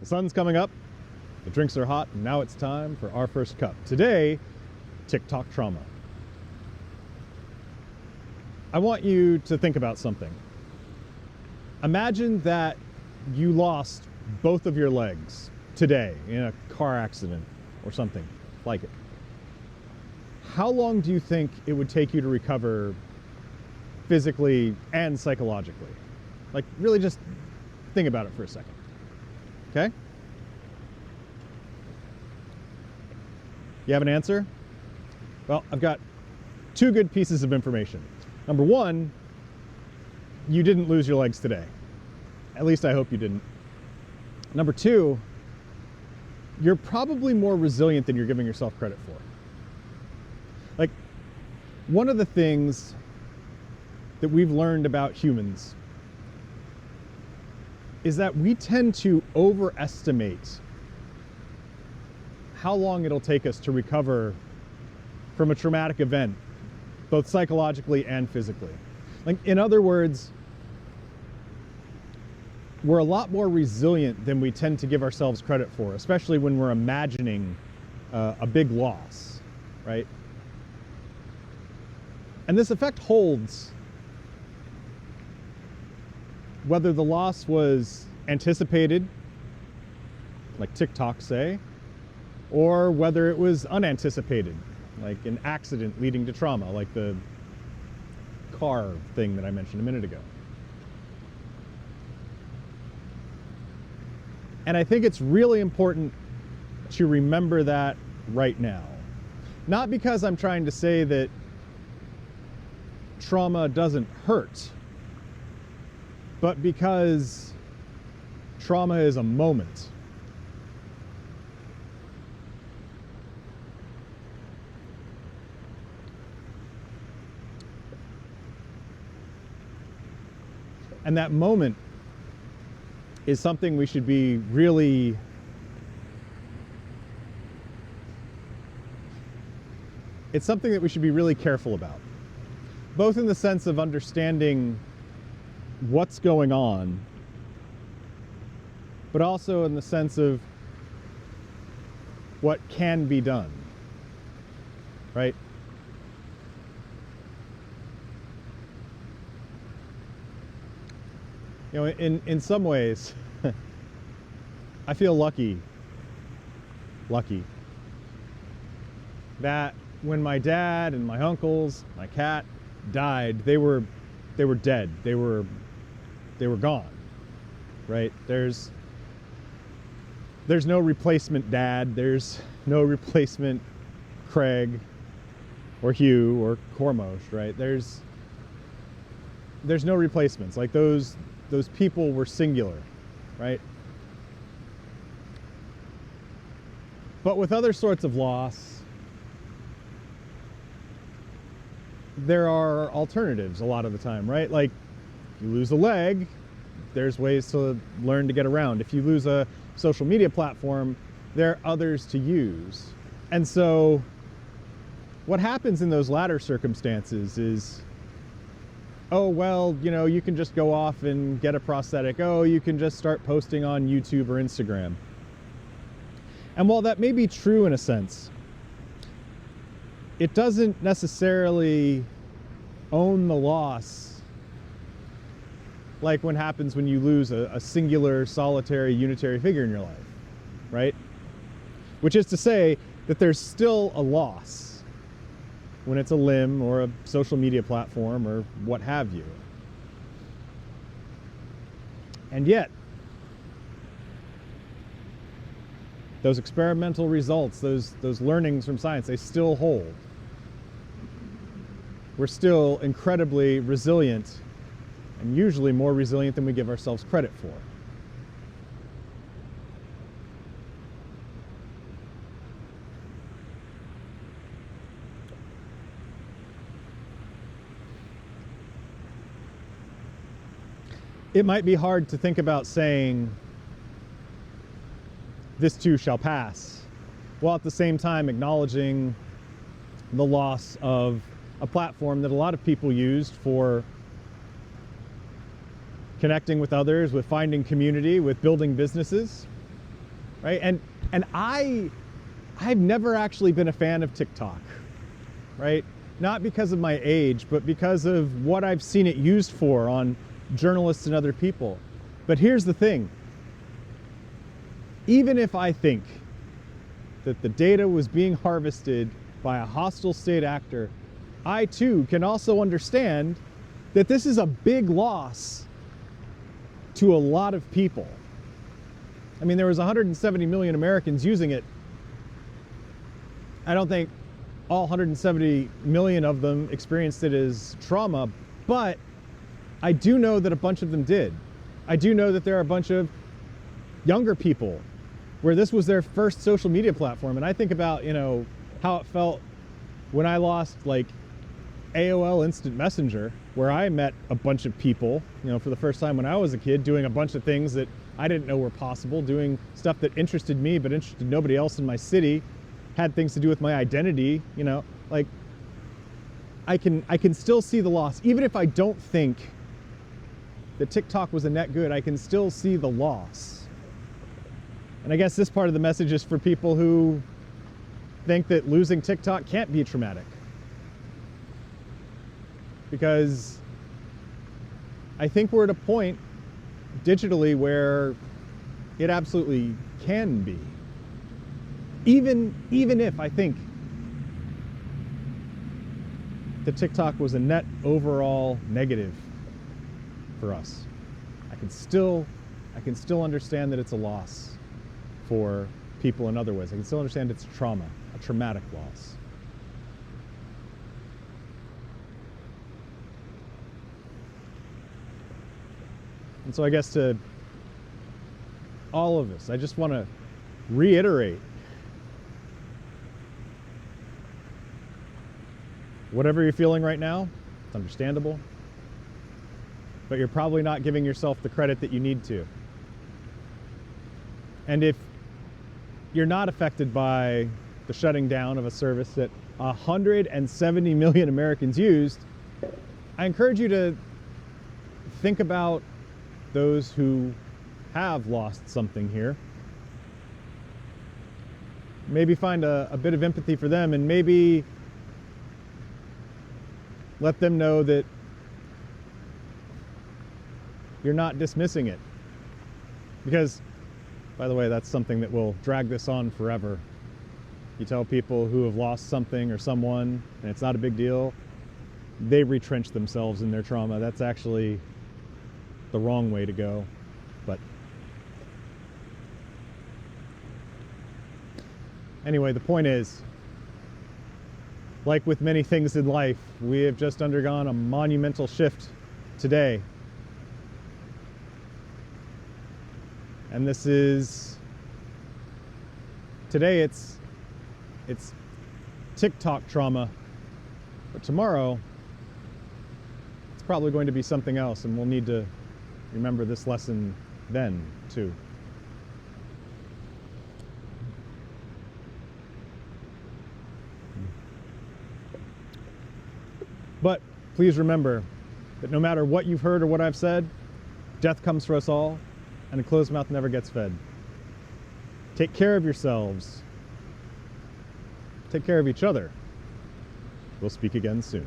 sun's coming up, the drinks are hot, and now it's time for our first cup. Today, TikTok trauma. I want you to think about something. Imagine that you lost both of your legs today in a car accident or something like it. How long do you think it would take you to recover physically and psychologically? Like, really just think about it for a second. Okay? You have an answer? Well, I've got two good pieces of information. Number one, you didn't lose your legs today. At least I hope you didn't. Number two, you're probably more resilient than you're giving yourself credit for. Like, one of the things that we've learned about humans is that we tend to overestimate how long it'll take us to recover from a traumatic event, both psychologically and physically. Like, in other words, we're a lot more resilient than we tend to give ourselves credit for, especially when we're imagining a big loss, right? And this effect holds whether the loss was anticipated, like TikTok say, or whether it was unanticipated, like an accident leading to trauma, like the car thing that I mentioned a minute ago. And I think it's really important to remember that right now. Not because I'm trying to say that trauma doesn't hurt, but because trauma is a moment. And that moment is something we should be really it's something that we should be really careful about, both in the sense of understanding what's going on, but also in the sense of what can be done, right? You know, in some ways, I feel lucky that when my dad and my uncles, my cat died, they were dead. They were gone, right? There's no replacement dad. There's no replacement Craig or Hugh or Cormosh, right? There's no replacements. Like those people were singular, right? But with other sorts of loss, there are alternatives a lot of the time, right? Like, if you lose a leg, there's ways to learn to get around. If you lose a social media platform, there are others to use. And so what happens in those latter circumstances is, oh, well, you know, you can just go off and get a prosthetic. Oh, you can just start posting on YouTube or Instagram. And while that may be true in a sense, it doesn't necessarily own the loss like what happens when you lose a singular, solitary, unitary figure in your life, right? Which is to say that there's still a loss when it's a limb or a social media platform or what have you. And yet, those experimental results, those learnings from science, they still hold. We're still incredibly resilient, and usually more resilient than we give ourselves credit for. It might be hard to think about saying, this too shall pass, while at the same time acknowledging the loss of a platform that a lot of people used for connecting with others, with finding community, with building businesses. right? And I've never actually been a fan of TikTok, right? Not because of my age, but because of what I've seen it used for on journalists and other people. But here's the thing. Even if I think that the data was being harvested by a hostile state actor, I too can also understand that this is a big loss to a lot of people. I mean, there was 170 million Americans using it. I don't think all 170 million of them experienced it as trauma, but I do know that a bunch of them did. I do know that there are a bunch of younger people where this was their first social media platform. And I think about, how it felt when I lost like AOL Instant Messenger, where I met a bunch of people, for the first time when I was a kid, doing a bunch of things that I didn't know were possible, doing stuff that interested me but interested nobody else in my city, had things to do with my identity, like I can still see the loss. Even if I don't think that TikTok was a net good, I can still see the loss. And I guess this part of the message is for people who think that losing TikTok can't be traumatic. Because I think we're at a point digitally where it absolutely can be. Even if I think that TikTok was a net overall negative for us, I can still understand that it's a loss for people in other ways. I can still understand it's trauma, a traumatic loss. And so I guess to all of us, I just want to reiterate, whatever you're feeling right now, it's understandable, but you're probably not giving yourself the credit that you need to. And if you're not affected by the shutting down of a service that 170 million Americans used, I encourage you to think about those who have lost something here. Maybe find a bit of empathy for them, and maybe let them know that you're not dismissing it. Because, by the way, that's something that will drag this on forever. You tell people who have lost something or someone, and it's not a big deal, they retrench themselves in their trauma. That's actually the wrong way to go. But anyway, the point is, like with many things in life, we have just undergone a monumental shift today. And today it's TikTok trauma, but tomorrow it's probably going to be something else, and we'll need to remember this lesson then too. But please remember that no matter what you've heard or what I've said, death comes for us all, and a closed mouth never gets fed. Take care of yourselves. Take care of each other. We'll speak again soon.